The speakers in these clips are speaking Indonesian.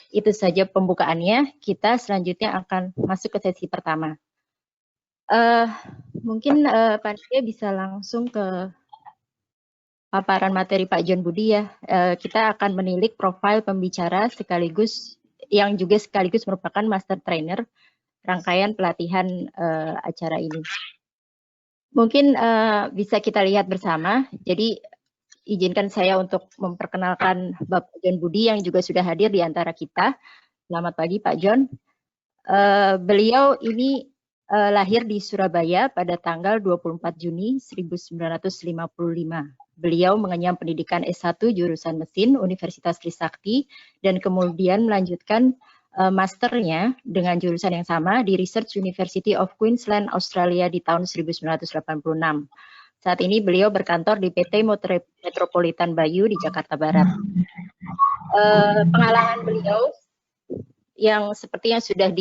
Itu saja pembukaannya. Kita selanjutnya akan masuk ke sesi pertama. Mungkin panitia bisa langsung ke paparan materi Pak John Budi ya. Kita akan menilik profil pembicara sekaligus yang juga sekaligus merupakan master trainer rangkaian pelatihan acara ini. Mungkin bisa kita lihat bersama. Jadi izinkan saya untuk memperkenalkan Bapak John Budi yang juga sudah hadir di antara kita. Selamat pagi Pak John. Beliau ini lahir di Surabaya pada tanggal 24 Juni 1955. Beliau mengenyam pendidikan S1 jurusan mesin Universitas Trisakti dan kemudian melanjutkan masternya dengan jurusan yang sama di Research University of Queensland, Australia di tahun 1986. Saat ini beliau berkantor di PT Metropolitan Bayu di Jakarta Barat. Pengalaman beliau yang seperti yang sudah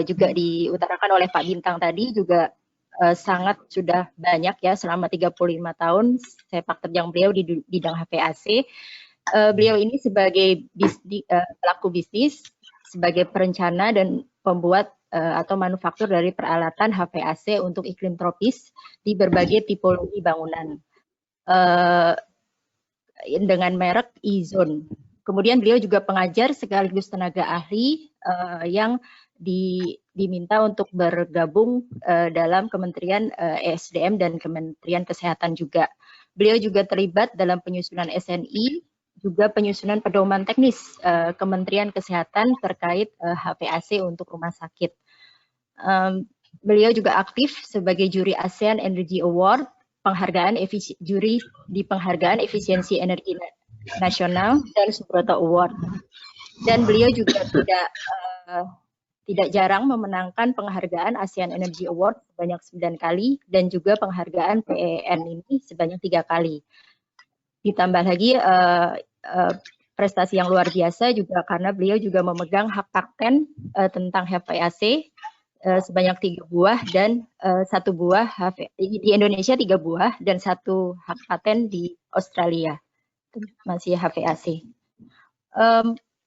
juga diutarakan oleh Pak Bintang tadi juga sangat sudah banyak ya, selama 35 tahun sepak terjang beliau di bidang HVAC. Beliau ini sebagai pelaku bisnis, sebagai perencana dan pembuat atau manufaktur dari peralatan HVAC untuk iklim tropis di berbagai tipologi bangunan dengan merek E-Zone. Kemudian beliau juga pengajar sekaligus tenaga ahli yang diminta untuk bergabung dalam Kementerian ESDM dan Kementerian Kesehatan juga. Beliau juga terlibat dalam penyusunan SNI, juga penyusunan pedoman teknis Kementerian Kesehatan terkait HVAC untuk rumah sakit. Beliau juga aktif sebagai juri ASEAN Energy Award, juri di penghargaan efisiensi energi nasional dan Subroto Award. Dan beliau juga tidak jarang memenangkan penghargaan ASEAN Energy Award sebanyak 9 kali dan juga penghargaan PEN ini sebanyak 3 kali. Ditambah lagi prestasi yang luar biasa juga karena beliau juga memegang hak paten tentang HVAC sebanyak 3 buah dan 1 buah di Indonesia 3 buah dan 1 hak paten di Australia. Masih HVAC.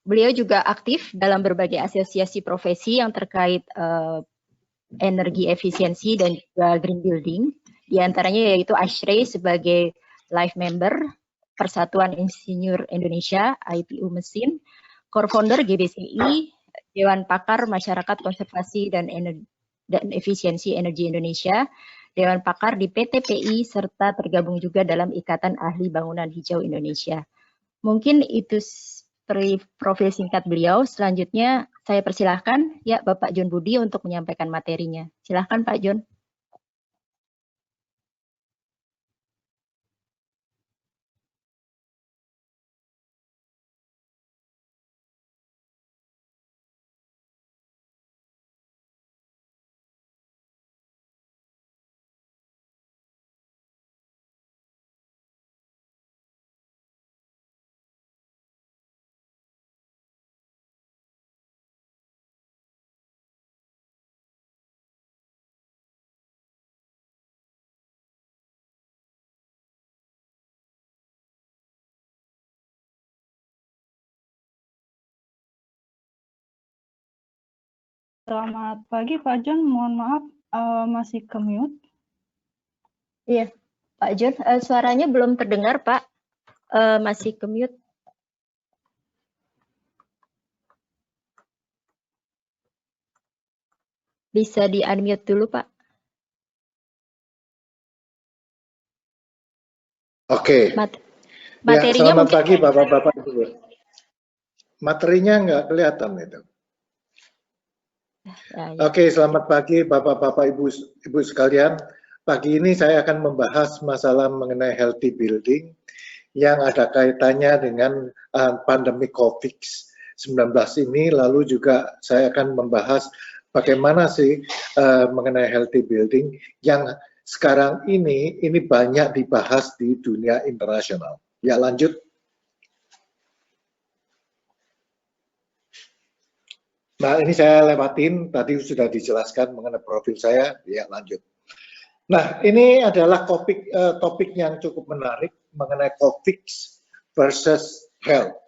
Beliau juga aktif dalam berbagai asosiasi profesi yang terkait energi efisiensi dan juga green building. Di antaranya yaitu ASHRAE sebagai life member Persatuan Insinyur Indonesia, IPU Mesin, co-founder GBCI, Dewan Pakar Masyarakat Konservasi dan Efisiensi Energi Indonesia, Dewan Pakar di PTPI, serta tergabung juga dalam Ikatan Ahli Bangunan Hijau Indonesia. Mungkin itu profil singkat beliau. Selanjutnya saya persilahkan ya Bapak John Budi untuk menyampaikan materinya. Silahkan Pak John. Selamat pagi Pak John, mohon maaf masih ke mute. Iya, Pak John, suaranya belum terdengar Pak, masih ke mute. Bisa di-unmute dulu Pak. Oke. Materinya selamat pagi Bapak-Bapak Ibu. Materinya nggak kelihatan itu. Ya. Oke, selamat pagi Bapak-Bapak Ibu sekalian. Pagi ini saya akan membahas masalah mengenai healthy building yang ada kaitannya dengan pandemi COVID-19 ini. Lalu juga saya akan membahas bagaimana sih mengenai healthy building yang sekarang ini banyak dibahas di dunia internasional. Ya, lanjut. Nah, ini saya lewatin, tadi sudah dijelaskan mengenai profil saya, ya lanjut. Nah, ini adalah topik yang cukup menarik mengenai COVID versus health.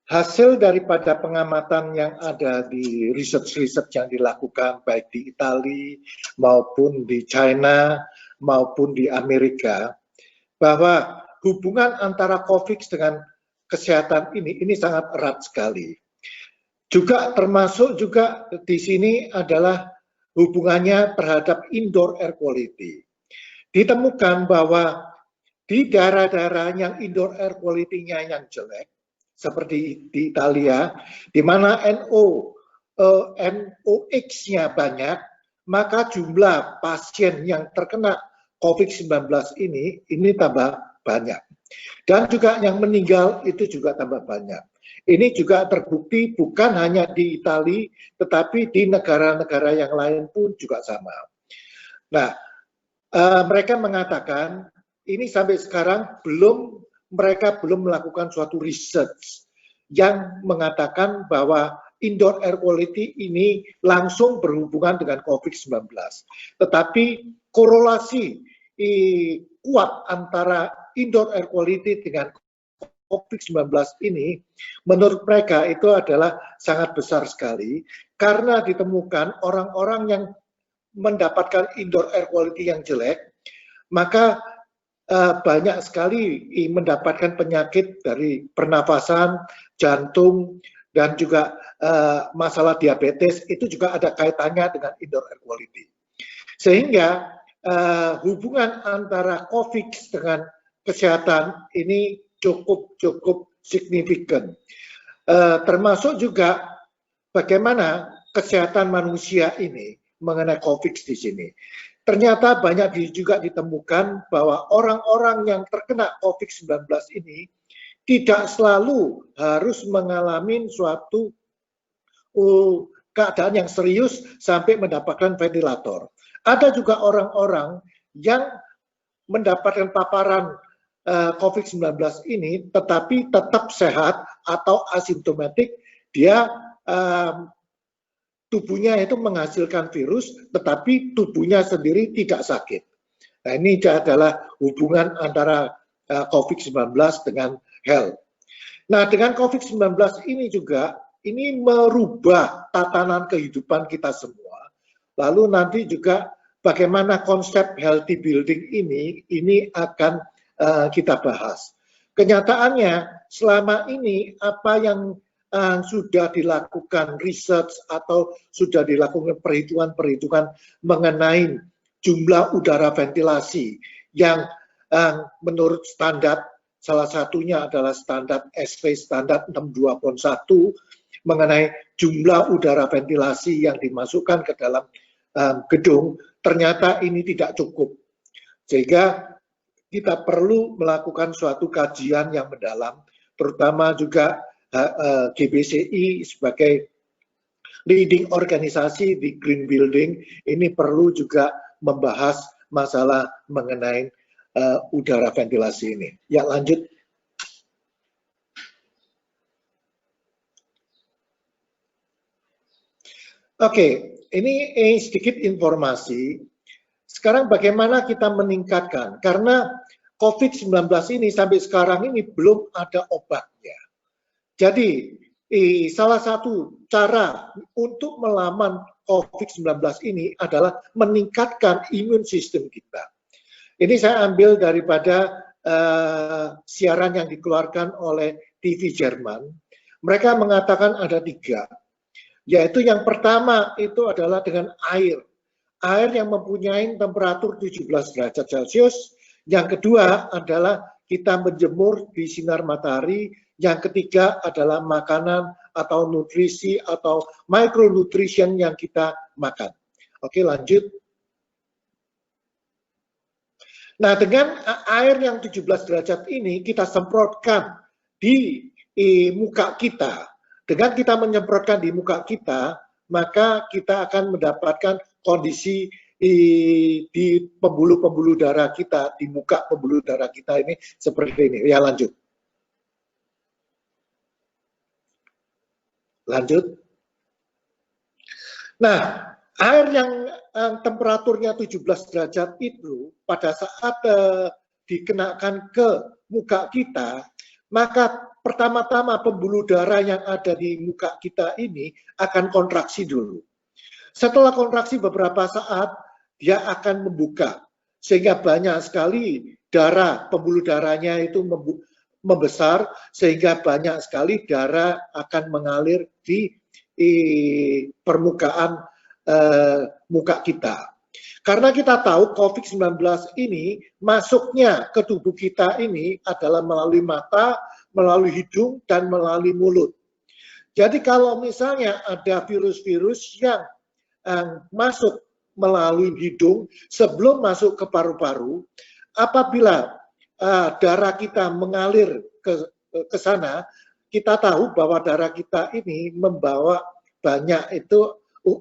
hasil daripada pengamatan yang ada di riset-riset yang dilakukan baik di Italia maupun di China maupun di Amerika, bahwa hubungan antara COVID dengan kesehatan ini sangat erat sekali. Juga termasuk juga di sini adalah hubungannya terhadap indoor air quality. Ditemukan bahwa di daerah-daerah yang indoor air quality-nya yang jelek, seperti di Italia, di mana NOx-nya banyak, maka jumlah pasien yang terkena COVID-19 ini tambah banyak. Dan juga yang meninggal itu juga tambah banyak. Ini juga terbukti bukan hanya di Italia, tetapi di negara-negara yang lain pun juga sama. Nah, mereka mengatakan ini sampai sekarang mereka belum melakukan suatu research yang mengatakan bahwa indoor air quality ini langsung berhubungan dengan COVID-19. Tetapi korelasi kuat antara indoor air quality dengan COVID-19 ini menurut mereka itu adalah sangat besar sekali karena ditemukan orang-orang yang mendapatkan indoor air quality yang jelek, maka banyak sekali mendapatkan penyakit dari pernafasan, jantung, dan juga masalah diabetes, itu juga ada kaitannya dengan indoor air quality. Sehingga hubungan antara COVID dengan kesehatan ini cukup signifikan. Termasuk juga bagaimana kesehatan manusia ini mengenai COVID di sini. Ternyata banyak juga ditemukan bahwa orang-orang yang terkena COVID-19 ini tidak selalu harus mengalami suatu keadaan yang serius sampai mendapatkan ventilator. Ada juga orang-orang yang mendapatkan paparan COVID-19 ini tetapi tetap sehat atau asimptomatik, dia tubuhnya itu menghasilkan virus, tetapi tubuhnya sendiri tidak sakit. Nah, ini adalah hubungan antara COVID-19 dengan health. Nah, dengan COVID-19 ini juga, ini merubah tatanan kehidupan kita semua. Lalu nanti juga bagaimana konsep healthy building ini akan kita bahas. Kenyataannya, selama ini apa yang sudah dilakukan research atau sudah dilakukan perhitungan-perhitungan mengenai jumlah udara ventilasi yang menurut standar, salah satunya adalah standar SV standar 621 mengenai jumlah udara ventilasi yang dimasukkan ke dalam gedung, ternyata ini tidak cukup. Sehingga kita perlu melakukan suatu kajian yang mendalam, terutama juga GBCI sebagai leading organisasi di green building ini perlu juga membahas masalah mengenai udara ventilasi ini. Ya, lanjut. Oke, ini sedikit informasi. Sekarang bagaimana kita meningkatkan? Karena COVID-19 ini sampai sekarang ini belum ada obatnya. Jadi salah satu cara untuk melawan COVID-19 ini adalah meningkatkan imun sistem kita. Ini saya ambil daripada siaran yang dikeluarkan oleh TV Jerman. Mereka mengatakan ada 3, yaitu yang pertama itu adalah dengan air. Air yang mempunyai temperatur 17 derajat Celcius. Yang kedua adalah kita menjemur di sinar matahari. Yang ketiga adalah makanan atau nutrisi atau micronutrition yang kita makan. Oke, lanjut. Nah, dengan air yang 17 derajat ini kita semprotkan di muka kita. Dengan kita menyemprotkan di muka kita, maka kita akan mendapatkan kondisi di pembuluh-pembuluh darah kita, di muka pembuluh darah kita ini seperti ini. Ya, lanjut. Lanjut. Nah, air yang temperaturnya 17 derajat itu pada saat dikenakan ke muka kita, maka pertama-tama pembuluh darah yang ada di muka kita ini akan kontraksi dulu. Setelah kontraksi beberapa saat, dia akan membuka. Sehingga banyak sekali pembuluh darahnya itu membesar, sehingga banyak sekali darah akan mengalir di permukaan muka kita. Karena kita tahu COVID-19 ini masuknya ke tubuh kita ini adalah melalui mata, melalui hidung, dan melalui mulut. Jadi kalau misalnya ada virus-virus yang masuk melalui hidung sebelum masuk ke paru-paru, apabila darah kita mengalir ke sana, kita tahu bahwa darah kita ini membawa banyak itu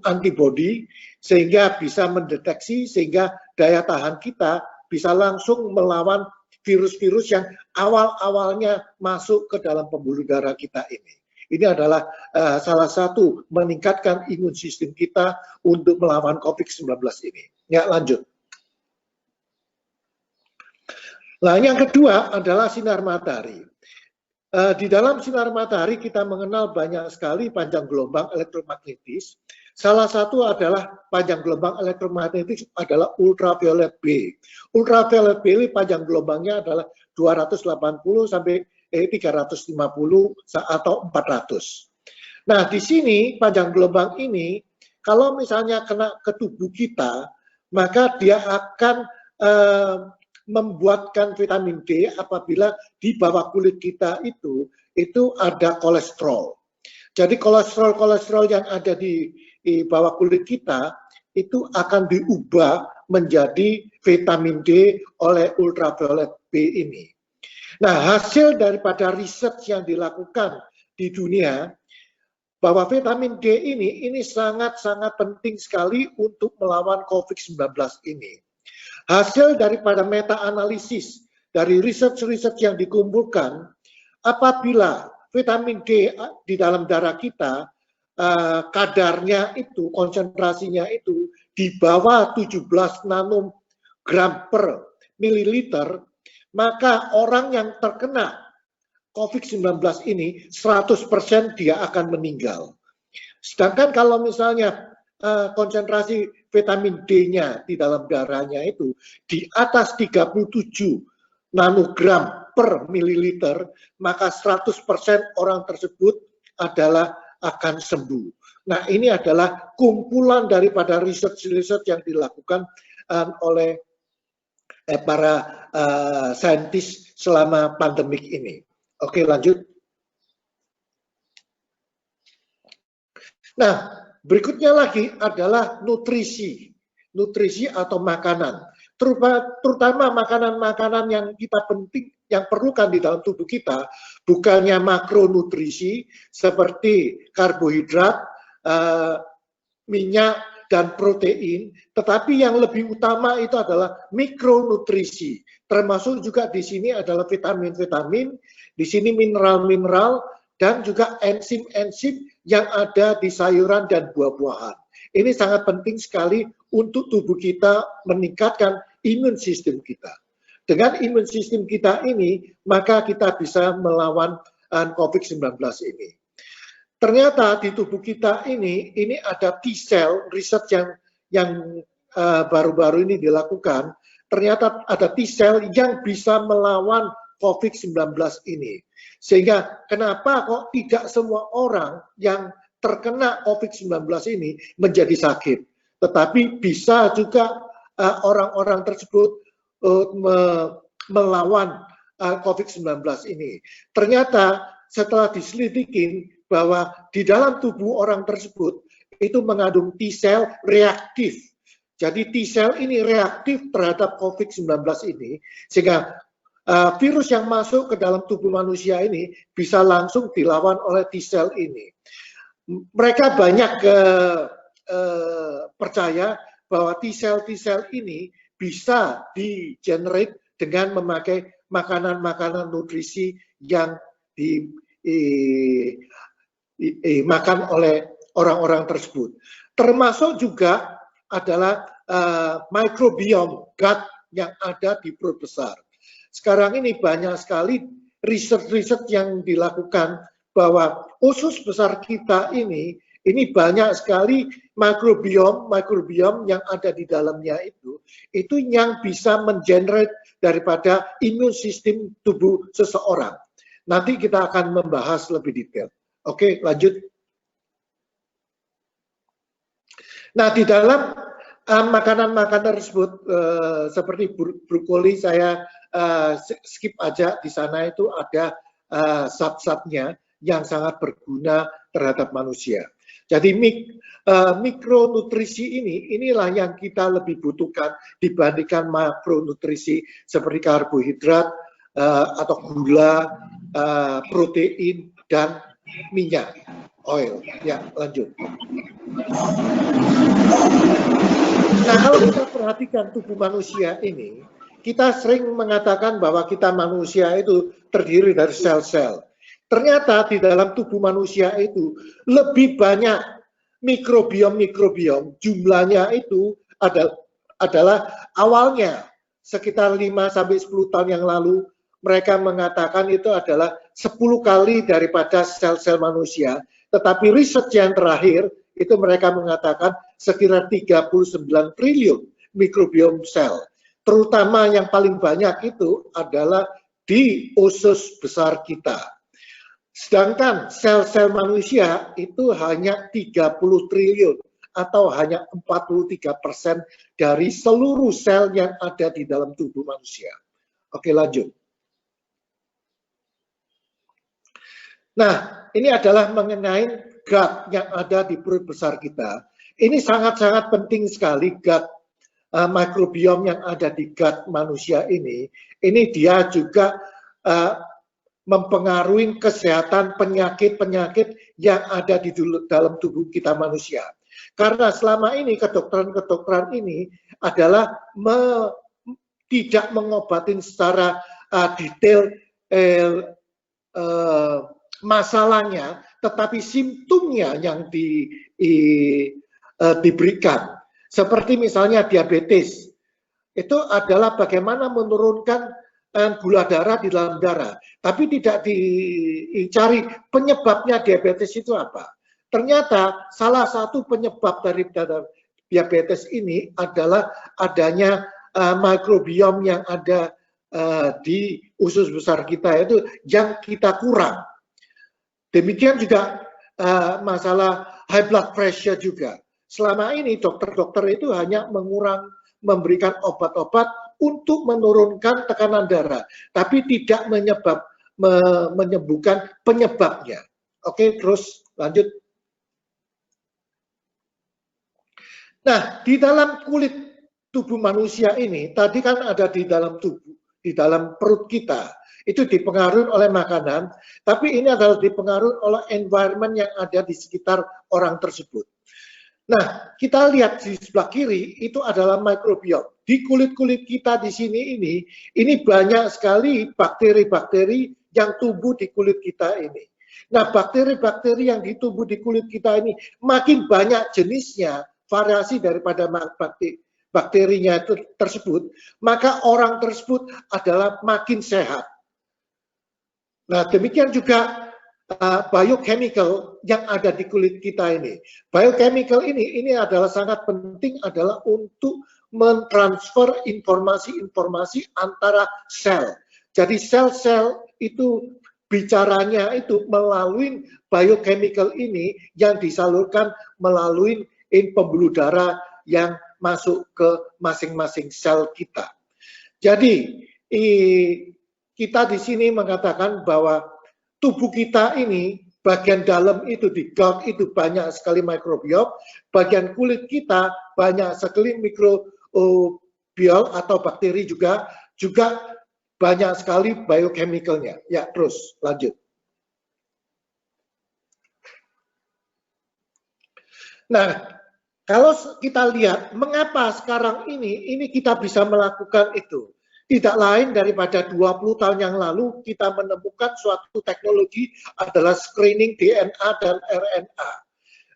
antibodi sehingga bisa mendeteksi, sehingga daya tahan kita bisa langsung melawan virus-virus yang awal-awalnya masuk ke dalam pembuluh darah kita ini. Ini adalah salah satu meningkatkan imun sistem kita untuk melawan COVID-19 ini. Ya, lanjut. Nah, yang kedua adalah sinar matahari. Di dalam sinar matahari kita mengenal banyak sekali panjang gelombang elektromagnetis. Salah satu adalah panjang gelombang elektromagnetis adalah ultraviolet B. Ultraviolet B ini panjang gelombangnya adalah 280 sampai 350 atau 400. Nah, di sini panjang gelombang ini kalau misalnya kena ke tubuh kita, maka dia akan membuatkan vitamin D apabila di bawah kulit kita itu ada kolesterol. Jadi kolesterol yang ada di bawah kulit kita itu akan diubah menjadi vitamin D oleh ultraviolet B ini. Nah, hasil daripada riset yang dilakukan di dunia bahwa vitamin D ini sangat-sangat penting sekali untuk melawan COVID-19 ini. Hasil daripada meta-analisis dari riset-riset yang dikumpulkan, apabila vitamin D di dalam darah kita, kadarnya itu, konsentrasinya itu di bawah 17 nanogram per mililiter, maka orang yang terkena COVID-19 ini 100% dia akan meninggal. Sedangkan kalau misalnya konsentrasi vitamin D-nya di dalam darahnya itu di atas 37 nanogram per mililiter, maka 100% orang tersebut adalah akan sembuh. Nah, ini adalah kumpulan daripada riset-riset yang dilakukan oleh para saintis selama pandemik ini. Oke, lanjut. Nah, berikutnya lagi adalah nutrisi atau makanan. Terutama makanan-makanan yang kita yang perlukan di dalam tubuh kita, bukannya makronutrisi seperti karbohidrat, minyak, dan protein, tetapi yang lebih utama itu adalah mikronutrisi. Termasuk juga di sini adalah vitamin-vitamin, di sini mineral-mineral, dan juga enzim-enzim yang ada di sayuran dan buah-buahan. Ini sangat penting sekali untuk tubuh kita meningkatkan imun sistem kita. Dengan imun sistem kita ini, maka kita bisa melawan COVID-19 ini. Ternyata di tubuh kita ini ada T-cell, riset yang baru-baru ini dilakukan, ternyata ada T-cell yang bisa melawan COVID-19 ini. Sehingga kenapa kok tidak semua orang yang terkena COVID-19 ini menjadi sakit, tetapi bisa juga orang-orang tersebut melawan COVID-19 ini. Ternyata setelah diselidikin bahwa di dalam tubuh orang tersebut itu mengandung T-cell reaktif. Jadi T-cell ini reaktif terhadap COVID-19 ini, sehingga virus yang masuk ke dalam tubuh manusia ini bisa langsung dilawan oleh T-cell ini. Mereka banyak percaya bahwa T-cell ini bisa di-generate dengan memakai makanan-makanan nutrisi yang dimakan oleh orang-orang tersebut. Termasuk juga adalah microbiome gut yang ada di perut besar. Sekarang ini banyak sekali riset-riset yang dilakukan bahwa usus besar kita ini banyak sekali mikrobiom yang ada di dalamnya itu yang bisa mengenerate daripada imun sistem tubuh seseorang. Nanti kita akan membahas lebih detail. Oke, lanjut. Nah, di dalam makanan-makanan tersebut seperti brokoli saya skip aja, di sana itu ada zat-zatnya yang sangat berguna terhadap manusia. Jadi mikronutrisi inilah yang kita lebih butuhkan dibandingkan makronutrisi seperti karbohidrat atau gula, protein dan minyak, oil. Ya, lanjut. Nah, kalau kita perhatikan tubuh manusia ini, kita sering mengatakan bahwa kita manusia itu terdiri dari sel-sel. Ternyata di dalam tubuh manusia itu lebih banyak mikrobiom, jumlahnya itu adalah awalnya sekitar 5-10 tahun yang lalu mereka mengatakan itu adalah 10 kali daripada sel-sel manusia, tetapi riset yang terakhir itu mereka mengatakan sekitar 39 triliun mikrobiom sel. Terutama yang paling banyak itu adalah di usus besar kita. Sedangkan sel-sel manusia itu hanya 30 triliun atau hanya 43% dari seluruh sel yang ada di dalam tubuh manusia. Oke, lanjut. Nah, ini adalah mengenai gut yang ada di perut besar kita. Ini sangat-sangat penting sekali gut mikrobiom yang ada di gut manusia ini dia juga mempengaruhi kesehatan penyakit-penyakit yang ada di dalam tubuh kita manusia. Karena selama ini kedokteran ini adalah tidak mengobatin secara detail masalahnya, tetapi simptomnya yang diberikan. Seperti misalnya diabetes, itu adalah bagaimana menurunkan gula darah di dalam darah, tapi tidak dicari penyebabnya diabetes itu apa. Ternyata salah satu penyebab dari diabetes ini adalah adanya mikrobiom yang ada di usus besar kita itu yang kita kurang. Demikian juga masalah high blood pressure juga. Selama ini dokter-dokter itu hanya memberikan obat-obat untuk menurunkan tekanan darah, tapi tidak menyembuhkan penyebabnya. Oke, terus lanjut. Nah, di dalam kulit tubuh manusia ini, tadi kan ada di dalam tubuh, di dalam perut kita, itu dipengaruhi oleh makanan, tapi ini adalah dipengaruhi oleh environment yang ada di sekitar orang tersebut. Nah, kita lihat di sebelah kiri itu adalah mikrobiom. Di kulit-kulit kita di sini ini banyak sekali bakteri-bakteri yang tumbuh di kulit kita ini. Nah, bakteri-bakteri yang ditumbuh di kulit kita ini makin banyak jenisnya, variasi daripada bakterinya tersebut, maka orang tersebut adalah makin sehat. Nah, demikian juga biochemical yang ada di kulit kita ini. Biochemical ini adalah sangat penting adalah untuk mentransfer informasi-informasi antara sel. Jadi sel-sel itu bicaranya itu melalui biochemical ini yang disalurkan melalui pembuluh darah yang masuk ke masing-masing sel kita. Jadi kita di sini mengatakan bahwa tubuh kita ini bagian dalam itu di gut itu banyak sekali mikrobiom, bagian kulit kita banyak sekali mikrobial atau bakteri juga banyak sekali biochemicalnya. Ya, terus lanjut. Nah, kalau kita lihat mengapa sekarang ini kita bisa melakukan itu. Tidak lain daripada 20 tahun yang lalu kita menemukan suatu teknologi adalah screening DNA dan RNA.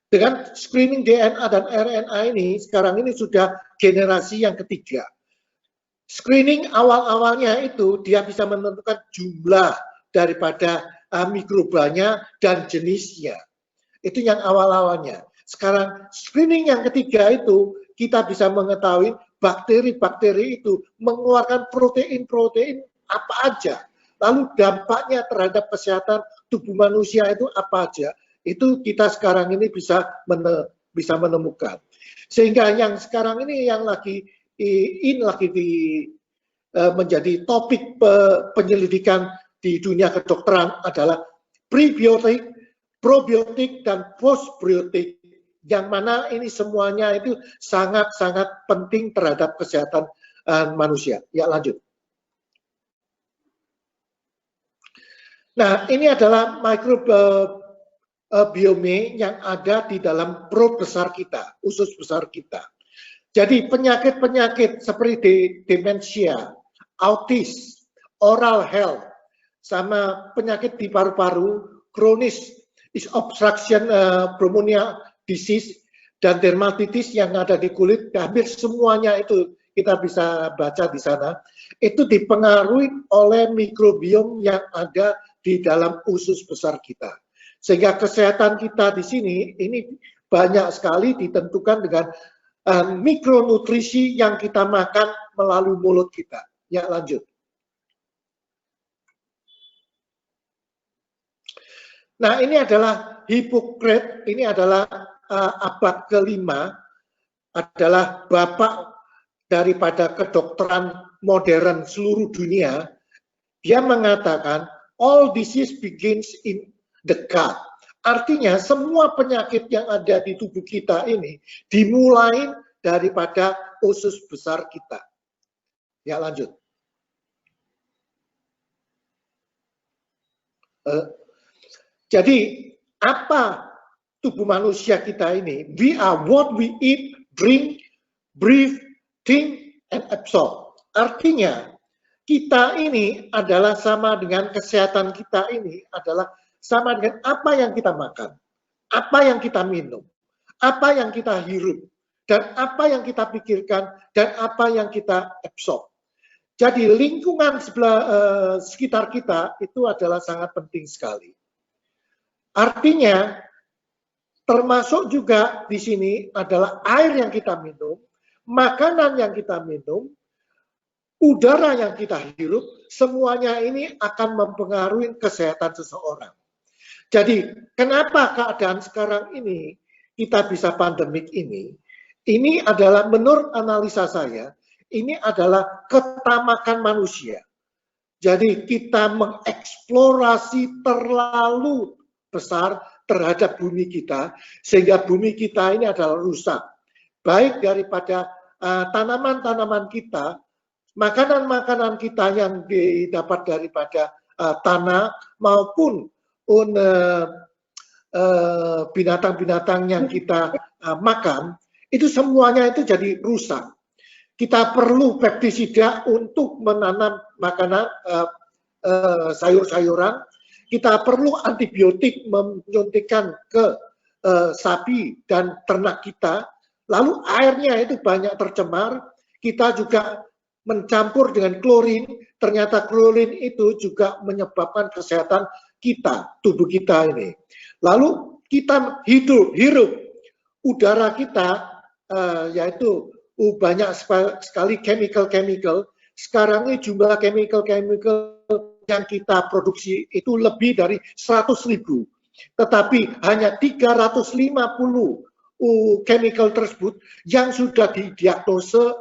Dengan screening DNA dan RNA ini, sekarang ini sudah generasi yang ketiga. Screening awal-awalnya itu dia bisa menentukan jumlah daripada mikrobanya dan jenisnya. Itu yang awal-awalnya. Sekarang screening yang ketiga itu kita bisa mengetahui bakteri-bakteri itu mengeluarkan protein-protein apa aja. Lalu dampaknya terhadap kesehatan tubuh manusia itu apa aja. Itu kita sekarang ini bisa menemukan. Sehingga yang sekarang ini yang lagi menjadi topik penyelidikan di dunia kedokteran adalah prebiotik, probiotik, dan postbiotik. Yang mana ini semuanya itu sangat-sangat penting terhadap kesehatan manusia. Ya, lanjut. Nah, ini adalah mikrobiome yang ada di dalam perut besar kita, usus besar kita. Jadi penyakit-penyakit seperti demensia, autis, oral health, sama penyakit di paru-paru, kronis obstruction pneumonia disease, dan dermatitis yang ada di kulit, hampir semuanya itu kita bisa baca di sana, itu dipengaruhi oleh mikrobiom yang ada di dalam usus besar kita. Sehingga kesehatan kita di sini ini banyak sekali ditentukan dengan mikronutrisi yang kita makan melalui mulut kita. Ya, lanjut. Nah, ini adalah Hippocrates, ini adalah abad ke-5, adalah bapak daripada kedokteran modern seluruh dunia. Dia mengatakan, all disease begins in the gut. Artinya semua penyakit yang ada di tubuh kita ini dimulai daripada usus besar kita. Ya, lanjut. Jadi apa tubuh manusia kita ini? We are what we eat, drink, breathe, think, and absorb. Artinya kita ini adalah sama dengan kesehatan kita ini adalah sama dengan apa yang kita makan, apa yang kita minum, apa yang kita hirup, dan apa yang kita pikirkan, dan apa yang kita absorb. Jadi lingkungan sekitar kita itu adalah sangat penting sekali. Artinya, termasuk juga di sini adalah air yang kita minum, makanan yang kita minum, udara yang kita hirup, semuanya ini akan mempengaruhi kesehatan seseorang. Jadi, kenapa keadaan sekarang ini kita bisa pandemik ini? Ini adalah menurut analisa saya, ini adalah ketamakan manusia. Jadi kita mengeksplorasi terlalu besar terhadap bumi kita, sehingga bumi kita ini adalah rusak. Baik daripada tanaman-tanaman kita, makanan-makanan kita yang didapat daripada tanah, maupun binatang-binatang yang kita makan, itu semuanya itu jadi rusak. Kita perlu pestisida untuk menanam makanan sayur-sayuran. Kita perlu antibiotik menyuntikkan ke sapi dan ternak kita. Lalu airnya itu banyak tercemar. Kita juga mencampur dengan klorin. Ternyata klorin itu juga menyebabkan kesehatan kita, tubuh kita ini. Lalu kita hirup udara kita, yaitu banyak sekali chemical. Sekarang ini jumlah chemical yang kita produksi itu lebih dari 100.000. Tetapi hanya 350 chemical tersebut yang sudah didiagnosa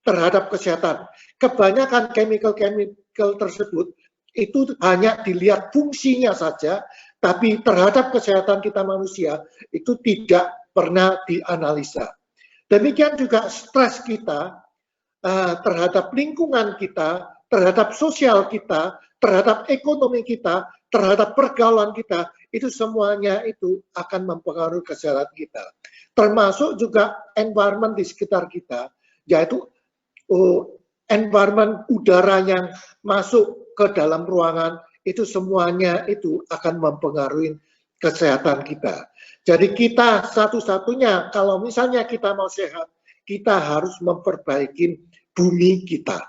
terhadap kesehatan. Kebanyakan chemical tersebut itu hanya dilihat fungsinya saja, tapi terhadap kesehatan kita manusia itu tidak pernah dianalisa. Demikian juga stres kita terhadap lingkungan kita, terhadap sosial kita, terhadap ekonomi kita, terhadap pergaulan kita, itu semuanya itu akan mempengaruhi kesehatan kita. Termasuk juga environment di sekitar kita, yaitu environment udara yang masuk ke dalam ruangan, itu semuanya itu akan mempengaruhi kesehatan kita. Jadi kita satu-satunya, kalau misalnya kita mau sehat, kita harus memperbaiki bumi kita.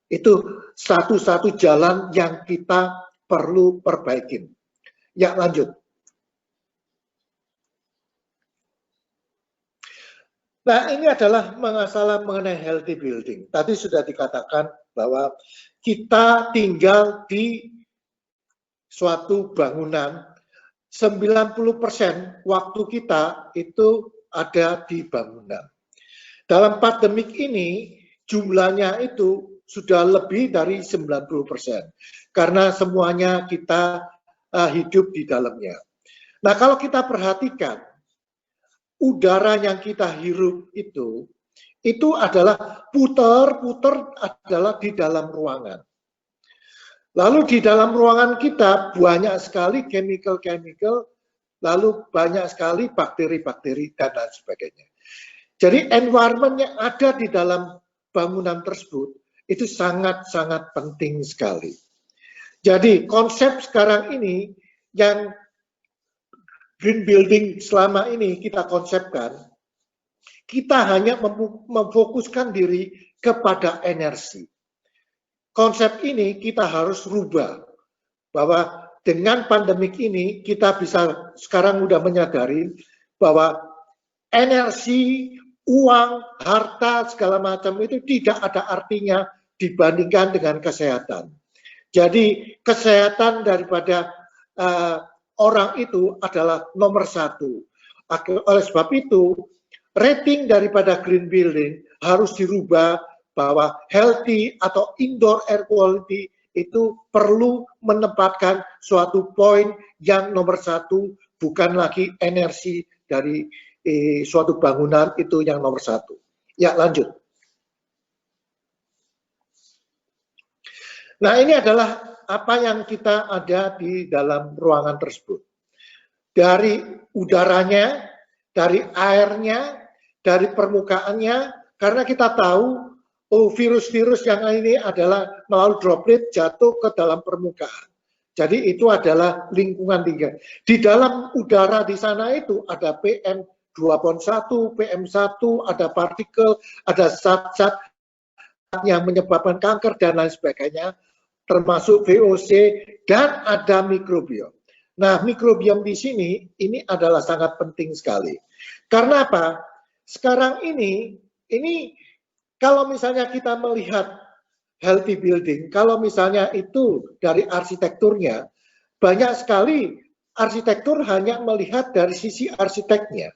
Itu satu-satu jalan yang kita perlu perbaikin. Ya, lanjut. Nah, ini adalah masalah mengenai healthy building. Tadi sudah dikatakan bahwa kita tinggal di suatu bangunan, 90% waktu kita itu ada di bangunan. Dalam pandemik ini, jumlahnya itu sudah lebih dari 90%, karena semuanya kita hidup di dalamnya. Nah, kalau kita perhatikan, udara yang kita hirup itu adalah putar-putar adalah di dalam ruangan. Lalu di dalam ruangan kita banyak sekali chemical-chemical, lalu banyak sekali bakteri-bakteri dan lain sebagainya. Jadi environment yang ada di dalam bangunan tersebut itu sangat-sangat penting sekali. Jadi konsep sekarang ini yang green building selama ini kita konsepkan, kita hanya memfokuskan diri kepada energi. Konsep ini kita harus rubah, bahwa dengan pandemik ini kita bisa sekarang udah menyadari bahwa energi, uang, harta, segala macam itu tidak ada artinya dibandingkan dengan kesehatan. Jadi kesehatan daripada orang itu adalah nomor satu. Oleh sebab itu, rating daripada green building harus dirubah bahwa healthy atau indoor air quality itu perlu menempatkan suatu poin yang nomor satu, bukan lagi energi dari suatu bangunan itu yang nomor satu. Ya, lanjut. Nah, ini adalah apa yang kita ada di dalam ruangan tersebut. Dari udaranya, dari airnya, dari permukaannya, karena kita tahu virus-virus yang ini adalah melalui droplet jatuh ke dalam permukaan. Jadi itu adalah lingkungan tinggi. Di dalam udara di sana itu ada PM 2.1, PM1, ada partikel, ada zat-zat yang menyebabkan kanker dan lain sebagainya, termasuk VOC, dan ada mikrobiom. Nah, mikrobiom di sini ini adalah sangat penting sekali. Karena apa? Sekarang ini kalau misalnya kita melihat healthy building, kalau misalnya itu dari arsitekturnya, banyak sekali arsitektur hanya melihat dari sisi arsiteknya.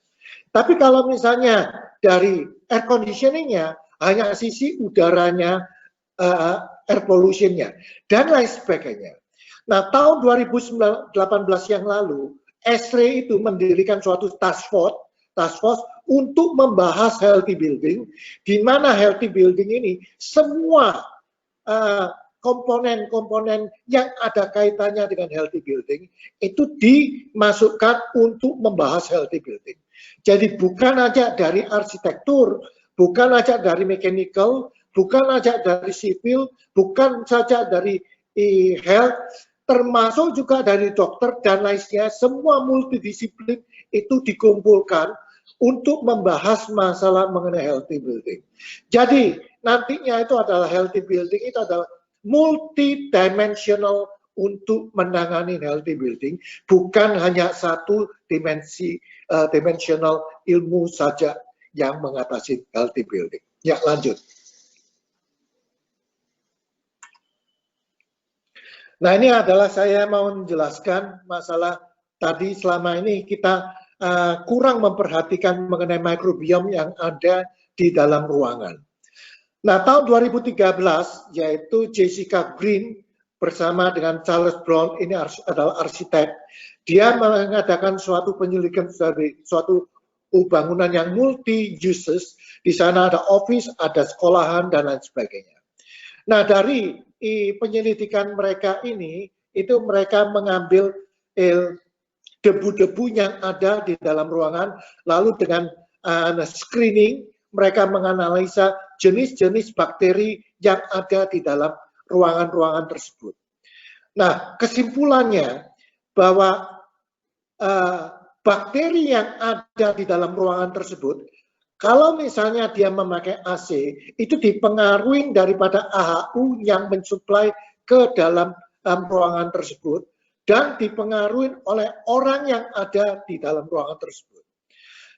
Tapi kalau misalnya dari air conditioning-nya, hanya sisi udaranya, air pollution-nya, dan lain sebagainya. Nah, tahun 2018 yang lalu, ESRE itu mendirikan suatu task force untuk membahas healthy building, di mana healthy building ini semua komponen-komponen yang ada kaitannya dengan healthy building itu dimasukkan untuk membahas healthy building. Jadi bukan aja dari arsitektur, bukan aja dari mechanical, bukan aja dari sipil, bukan saja dari health, termasuk juga dari dokter dan lainnya, semua multidisiplin itu dikumpulkan untuk membahas masalah mengenai healthy building. Jadi nantinya itu adalah healthy building, itu adalah multidimensional untuk menangani healthy building, bukan hanya satu dimensional ilmu saja yang mengatasi healthy building. Ya, lanjut. Nah, ini adalah saya mau menjelaskan masalah tadi selama ini kita kurang memperhatikan mengenai mikrobiom yang ada di dalam ruangan. Nah, tahun 2013 yaitu Jessica Green bersama dengan Charles Brown, ini adalah arsitek, dia mengadakan suatu penyelidikan dari suatu bangunan yang multi uses, di sana ada office, ada sekolahan dan lain sebagainya. Nah, dari penyelidikan mereka ini, itu mereka mengambil debu-debu yang ada di dalam ruangan, lalu dengan screening, mereka menganalisa jenis-jenis bakteri yang ada di dalam ruangan-ruangan tersebut. Nah, kesimpulannya bahwa bakteri yang ada di dalam ruangan tersebut, kalau misalnya dia memakai AC, itu dipengaruhi daripada AHU yang mensuplai ke dalam ruangan tersebut dan dipengaruhi oleh orang yang ada di dalam ruangan tersebut.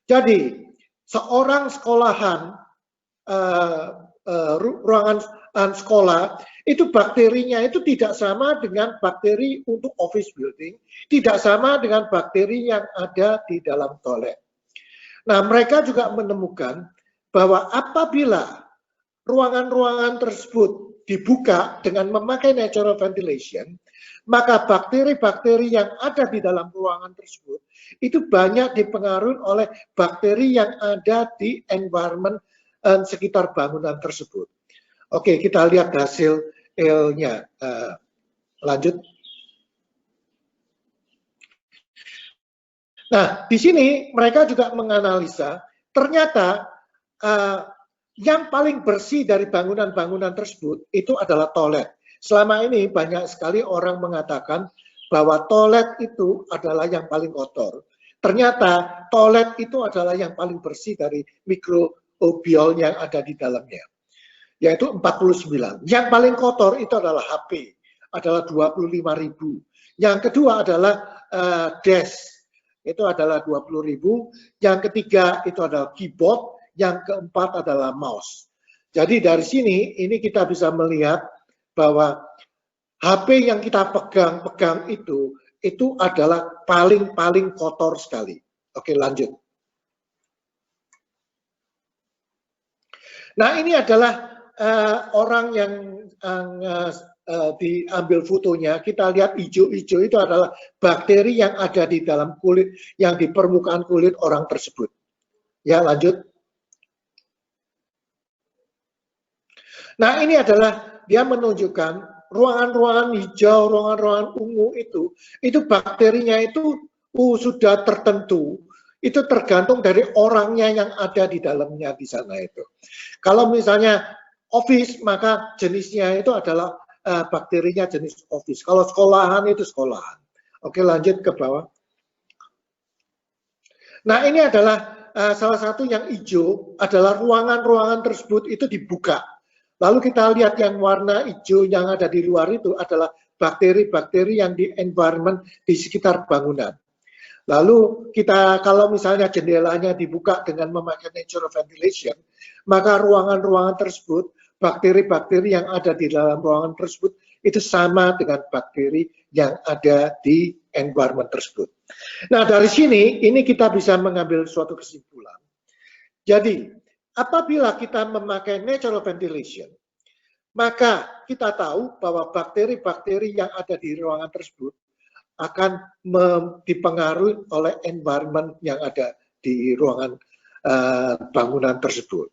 Jadi seorang sekolahan, ruangan sekolah, itu bakterinya itu tidak sama dengan bakteri untuk office building, tidak sama dengan bakteri yang ada di dalam toilet. Nah, mereka juga menemukan bahwa apabila ruangan-ruangan tersebut dibuka dengan memakai natural ventilation, maka bakteri-bakteri yang ada di dalam ruangan tersebut itu banyak dipengaruhi oleh bakteri yang ada di environment sekitar bangunan tersebut. Oke, kita lihat hasilnya. Lanjut. Nah, di sini mereka juga menganalisa, ternyata yang paling bersih dari bangunan-bangunan tersebut itu adalah toilet. Selama ini banyak sekali orang mengatakan bahwa toilet itu adalah yang paling kotor. Ternyata toilet itu adalah yang paling bersih dari mikrobial yang ada di dalamnya, yaitu 49. Yang paling kotor itu adalah HP, adalah 25.000. Yang kedua adalah desk, itu adalah 20.000. Yang ketiga itu adalah keyboard, yang keempat adalah mouse. Jadi dari sini ini kita bisa melihat bahwa HP yang kita pegang itu adalah paling kotor sekali. Oke, lanjut. Nah, ini adalah orang yang diambil fotonya. Kita lihat hijau-hijau itu adalah bakteri yang ada di dalam kulit, yang di permukaan kulit orang tersebut. Ya, lanjut. Nah, ini adalah dia menunjukkan ruangan-ruangan hijau, ruangan-ruangan ungu itu bakterinya itu sudah tertentu. Itu tergantung dari orangnya yang ada di dalamnya di sana itu. Kalau misalnya office, maka jenisnya itu adalah bakterinya jenis office. Kalau sekolahan itu sekolahan. Oke, lanjut ke bawah. Nah, ini adalah salah satu yang hijau adalah ruangan-ruangan tersebut itu dibuka. Lalu kita lihat yang warna hijau yang ada di luar itu adalah bakteri-bakteri yang di environment di sekitar bangunan. Lalu kita kalau misalnya jendelanya dibuka dengan memakai natural ventilation, maka ruangan-ruangan tersebut, bakteri-bakteri yang ada di dalam ruangan tersebut itu sama dengan bakteri yang ada di environment tersebut. Nah, dari sini ini kita bisa mengambil suatu kesimpulan. Jadi, apabila kita memakai natural ventilation, maka kita tahu bahwa bakteri-bakteri yang ada di ruangan tersebut akan dipengaruhi oleh environment yang ada di ruangan bangunan tersebut.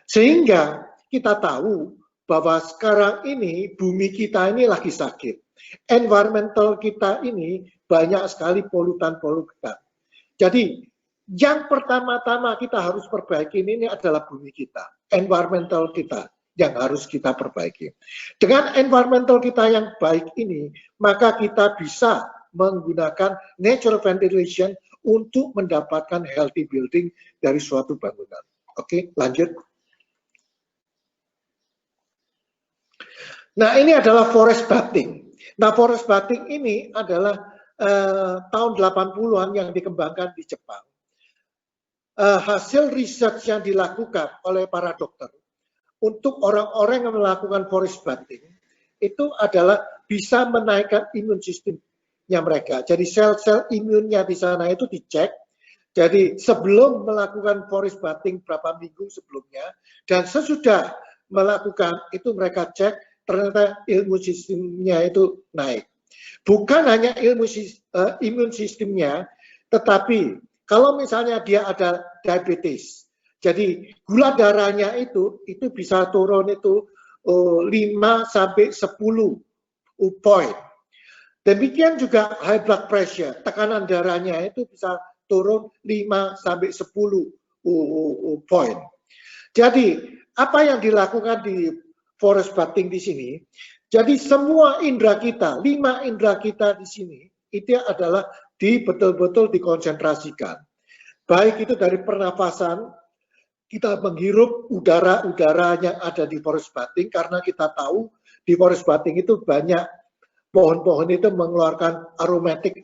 Sehingga kita tahu bahwa sekarang ini bumi kita ini lagi sakit. Environmental kita ini banyak sekali polutan-polutan. Jadi yang pertama-tama kita harus perbaiki ini adalah bumi kita, environmental kita yang harus kita perbaiki. Dengan environmental kita yang baik ini, maka kita bisa menggunakan natural ventilation untuk mendapatkan healthy building dari suatu bangunan. Oke, lanjut. Nah, ini adalah forest bathing. Nah, forest bathing ini adalah tahun 80-an yang dikembangkan di Jepang. Hasil research yang dilakukan oleh para dokter untuk orang-orang yang melakukan forest bathing itu adalah bisa menaikkan imun sistemnya mereka. Jadi sel-sel imunnya di sana itu dicek. Jadi sebelum melakukan forest bathing berapa minggu sebelumnya dan sesudah melakukan itu mereka cek ternyata imun sistemnya itu naik. Bukan hanya imun sistemnya, tetapi kalau misalnya dia ada diabetes, jadi gula darahnya itu bisa turun itu 5 sampai 10 poin. Demikian juga high blood pressure, tekanan darahnya itu bisa turun 5 sampai 10 poin. Jadi apa yang dilakukan di forest bathing di sini? Jadi semua indera kita, 5 indera kita di sini itu adalah betul-betul dikonsentrasikan. Baik itu dari pernafasan, kita menghirup udara-udara yang ada di forest bathing karena kita tahu di forest bathing itu banyak pohon-pohon itu mengeluarkan aromatic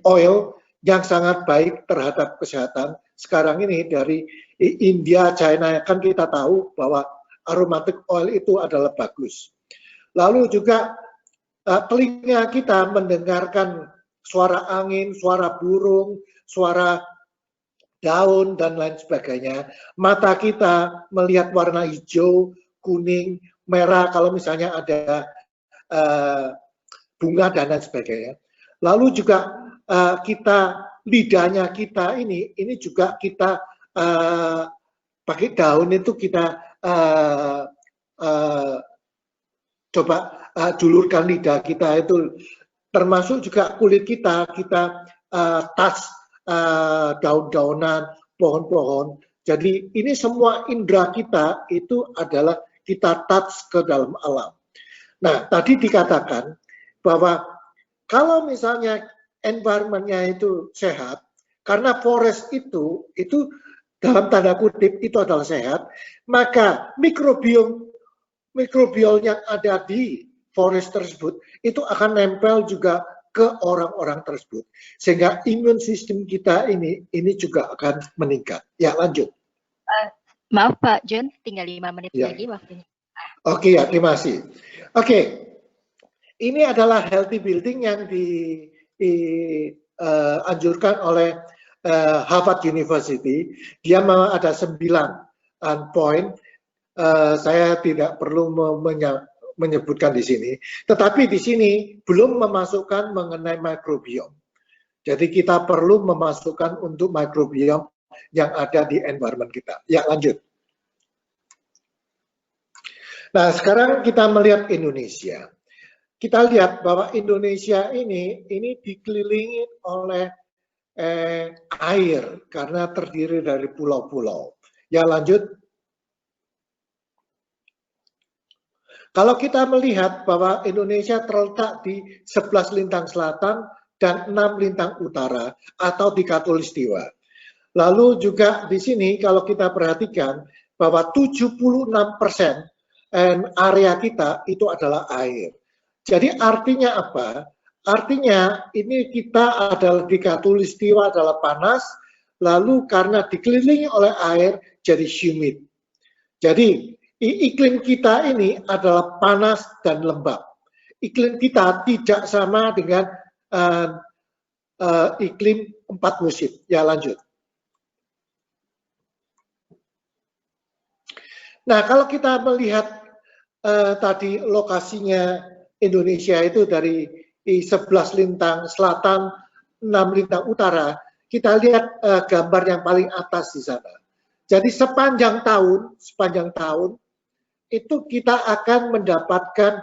oil yang sangat baik terhadap kesehatan. Sekarang ini dari India, China, kan kita tahu bahwa aromatic oil itu adalah bagus. Lalu juga telinga kita mendengarkan suara angin, suara burung, suara daun, dan lain sebagainya. Mata kita melihat warna hijau, kuning, merah, kalau misalnya ada bunga dan lain sebagainya. Lalu juga lidahnya kita ini juga kita pakai daun itu kita coba julurkan lidah kita itu, termasuk juga kulit kita touch daun-daunan, pohon-pohon. Jadi ini semua indera kita itu adalah kita touch ke dalam alam. Nah, tadi dikatakan bahwa kalau misalnya environment-nya itu sehat, karena forest itu dalam tanda kutip itu adalah sehat, maka mikrobiom yang ada di forest tersebut itu akan nempel juga ke orang-orang tersebut, sehingga imun sistem kita ini juga akan meningkat. Ya, lanjut. Maaf Pak John, tinggal 5 menit ya. lagi waktunya. Oke, ya, terima kasih. Oke, ini adalah healthy building yang dianjurkan oleh Harvard University. Dia memang ada 9 poin. Saya tidak perlu menyebutkan di sini, tetapi di sini belum memasukkan mengenai microbiome. Jadi kita perlu memasukkan untuk microbiome yang ada di environment kita. Ya, lanjut. Nah, sekarang kita melihat Indonesia. Kita lihat bahwa Indonesia ini dikelilingi oleh air karena terdiri dari pulau-pulau. Ya, lanjut. Kalau kita melihat bahwa Indonesia terletak di 11 lintang selatan dan 6 lintang utara atau di Khatulistiwa. Lalu juga di sini kalau kita perhatikan bahwa 76% area kita itu adalah air. Jadi artinya apa? Artinya ini kita adalah di Khatulistiwa adalah panas, lalu karena dikelilingi oleh air jadi humid. Jadi iklim kita ini adalah panas dan lembab. Iklim kita tidak sama dengan iklim 4 musim. Ya, lanjut. Nah, kalau kita melihat tadi lokasinya Indonesia itu dari 11 lintang selatan, 6 lintang utara, kita lihat gambar yang paling atas di sana. Jadi sepanjang tahun itu kita akan mendapatkan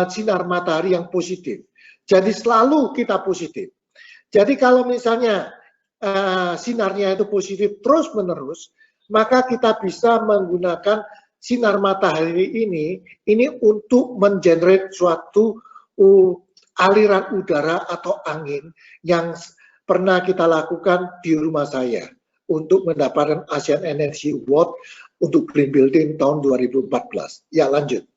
sinar matahari yang positif. Jadi selalu kita positif. Jadi kalau misalnya sinarnya itu positif terus-menerus, maka kita bisa menggunakan sinar matahari ini untuk mengenerate suatu aliran udara atau angin yang pernah kita lakukan di rumah saya untuk mendapatkan Asian Energy Award untuk Green Building tahun 2014. Ya, lanjut.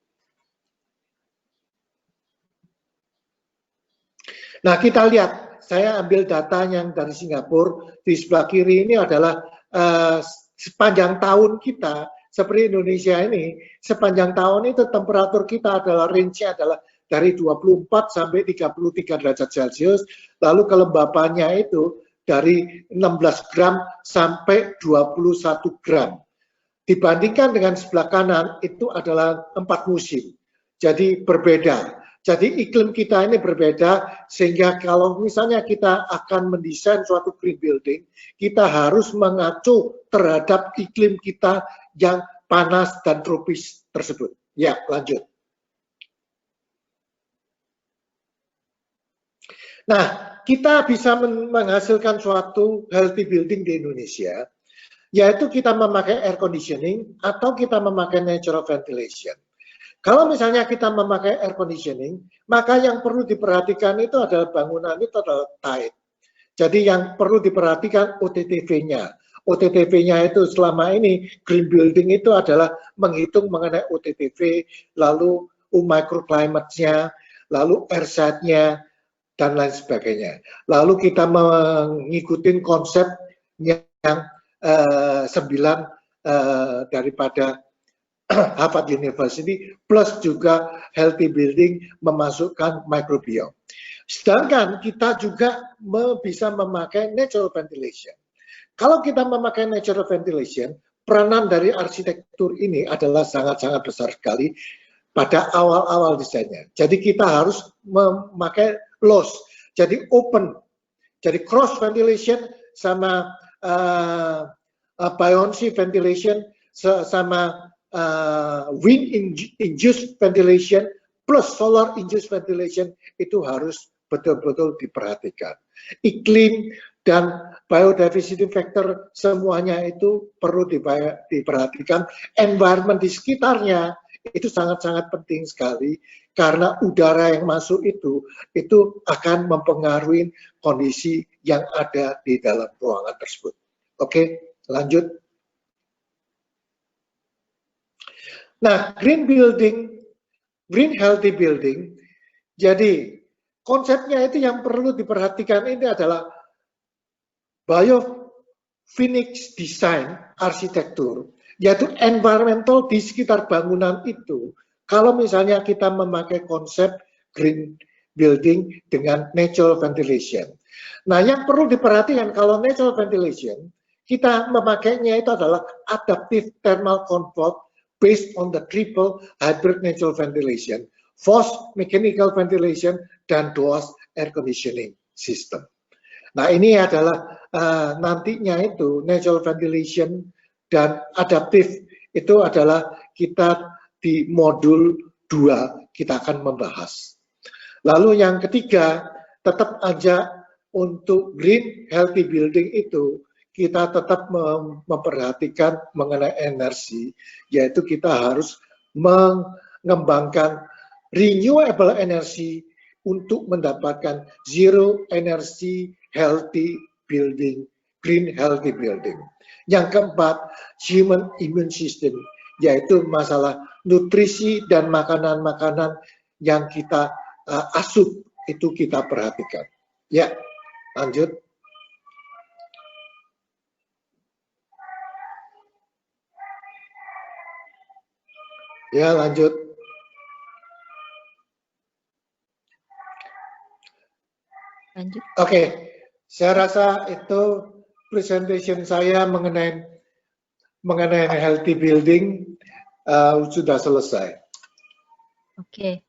Nah, kita lihat, saya ambil data yang dari Singapura. Di sebelah kiri ini adalah sepanjang tahun kita, seperti Indonesia ini, sepanjang tahun itu temperatur kita adalah range-nya adalah dari 24 sampai 33 derajat Celcius, lalu kelembabannya itu dari 16 gram sampai 21 gram. Dibandingkan dengan sebelah kanan itu adalah 4 musim. Jadi berbeda. Jadi iklim kita ini berbeda, sehingga kalau misalnya kita akan mendesain suatu green building, kita harus mengacu terhadap iklim kita yang panas dan tropis tersebut. Ya, lanjut. Nah, kita bisa menghasilkan suatu healthy building di Indonesia, yaitu kita memakai air conditioning atau kita memakai natural ventilation. Kalau misalnya kita memakai air conditioning, maka yang perlu diperhatikan itu adalah bangunan itu adalah tight. Jadi yang perlu diperhatikan OTTV-nya. OTTV-nya itu selama ini green building itu adalah menghitung mengenai OTTV, lalu microclimate-nya, lalu airside-nya, dan lain sebagainya. Lalu kita mengikuti konsep yang 9 daripada Harvard University, plus juga healthy building memasukkan microbiome. Sedangkan kita juga bisa memakai natural ventilation. Kalau kita memakai natural ventilation, peranan dari arsitektur ini adalah sangat-sangat besar sekali pada awal-awal desainnya. Jadi kita harus memakai loss, jadi open, jadi cross ventilation sama buoyancy ventilation sama wind induced ventilation plus solar induced ventilation itu harus betul-betul diperhatikan. Iklim dan biodiversity factor semuanya itu perlu diperhatikan. Environment di sekitarnya itu sangat-sangat penting sekali karena udara yang masuk itu akan mempengaruhi kondisi yang ada di dalam ruangan tersebut. Oke, lanjut. Nah, green healthy building, jadi konsepnya itu yang perlu diperhatikan ini adalah biophoenix design arsitektur, yaitu environmental di sekitar bangunan itu. Kalau misalnya kita memakai konsep green building dengan natural ventilation. Nah, yang perlu diperhatikan kalau natural ventilation, kita memakainya itu adalah adaptive thermal comfort based on the triple hybrid natural ventilation, forced mechanical ventilation, dan DOAS air conditioning system. Nah, ini adalah nantinya itu natural ventilation dan adaptive itu adalah kita di modul 2 kita akan membahas. Lalu yang ketiga, tetap aja untuk green healthy building itu kita tetap memperhatikan mengenai energi, yaitu kita harus mengembangkan renewable energy untuk mendapatkan zero energy healthy building, green healthy building. Yang keempat, human immune system, yaitu masalah nutrisi dan makanan-makanan yang kita asup itu kita perhatikan. Ya, lanjut. Ya, lanjut. Lanjut. Oke, saya rasa itu presentation saya mengenai healthy building sudah selesai. Oke,